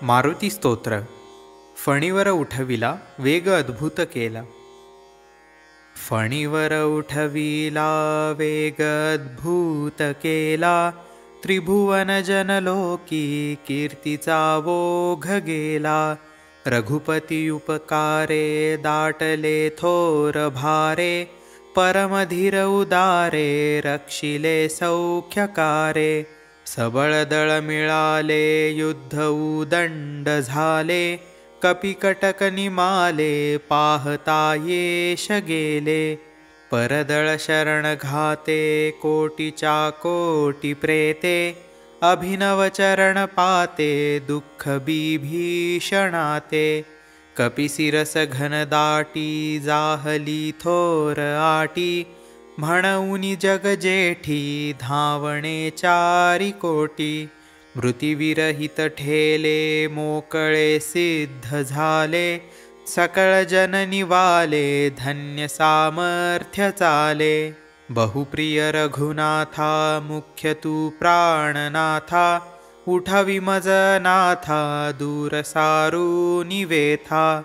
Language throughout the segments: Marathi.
मारुती स्तोत्र. फणीवर उठविला वेग अद्भुत केला. फणीवर उठविला वेग अद्भुत केला, त्रिभुवन जनलोकी कीर्तीचा ओघ गेला. रघुपती उपकारे दाटले थोर भारे, परमधीर उदारे रक्षिले सौख्यकारे. सबळ दळ मिळाले युद्ध उदंड झाले, कपिकटक निमाले पाहता येश गेले. परदळ शरण घाते कोटीच्या कोटी प्रेते, अभिनव चरण पाते दुःख बिभीषणाते. कपिशिरस घनदाटी जाहली थोर आटी, म्हणूनी जग जेठी धावणे चारी कोटी. मृत्युविरहित ठेले मोकळे सिद्ध झाले, सकळ जन निवाले धन्य सामर्थ्य चाले. बहुप्रिय रघुनाथा मुख्य तू प्राणनाथा, उठवी मज नाथा दूर सारुनी वेथा.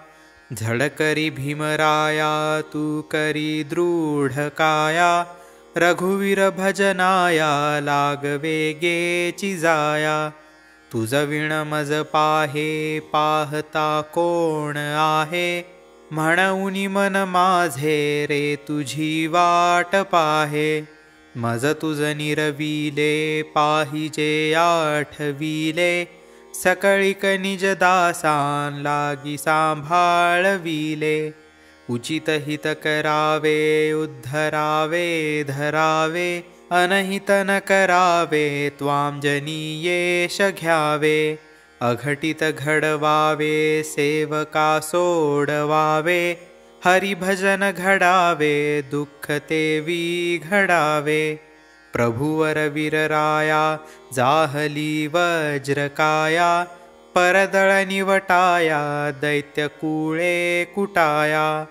झड करी भीमराया तू करी दृढ काया, रघुवीर भजनाया लागवे गेची जाया. तुझ विण मज पाहे पाहता कोण आहे, म्हणूनी मन माझे रे तुझी वाट पाहे. मज तुझ निरविले पाहिजे आठविले, सकळिक निज दासान लागी सांभाळविले. उचित हित करावे उद्धरावे धरावे, अनहित न करावे त्वां जनी येश घ्यावे. अघटित घडवावे सेवका सोडवावे, हरिभजन घडावे दुःख ते घडावे. प्रभुवर वीरराया जाहली वज्रकाया, परदळ निवटाया दैत्य कुळे कुटाया.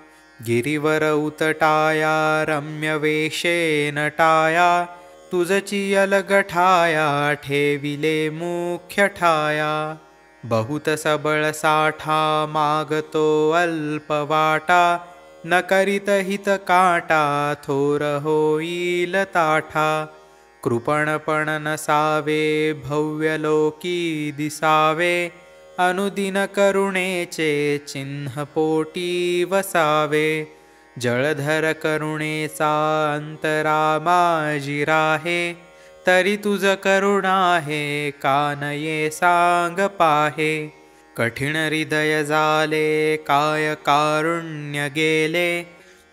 गिरीवर उतटाया रम्य वेशे नटाया, तुझची अलगठाया ठेविले मुख्य ठाया. बहुत सबळ साठा मागतो अल्प वाटा, न करीत हित काटा थोर होईल ताठा. कृपणपण नसावे भव्य लोकी दिसावे, अनुदिन करुणेचे चिन्ह पोटी वसावे. जळधर करुणेचा अंतरा माझी राहे, तरी तुझ करुणा आहे कानये सांग पाहे. कठीण हृदय झाले काय कारुण्य गेले,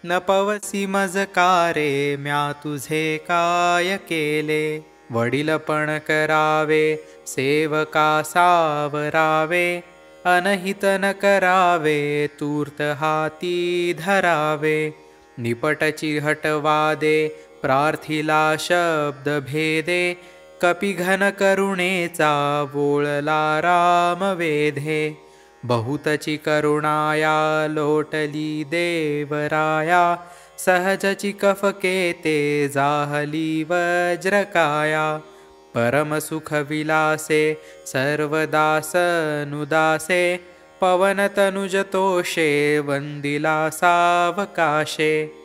न पवसी मजकारे म्या तुझे काय केले. वडीलपण करावे सेवका सावरावे, अनहित न करावे तूर्त हाती धरावे. निपटची हटवादे प्रार्थिला शब्द भेदे, कपिघन करुणेचा बोळला राम वेधे. बहुतची करुणाया लोटली देवराया, सहजची कफकेते जाहली वज्रकाया. परमसुख विलासे सर्वदास नुदासे, पवन तनुज तोषे वंदिला सावकाशे.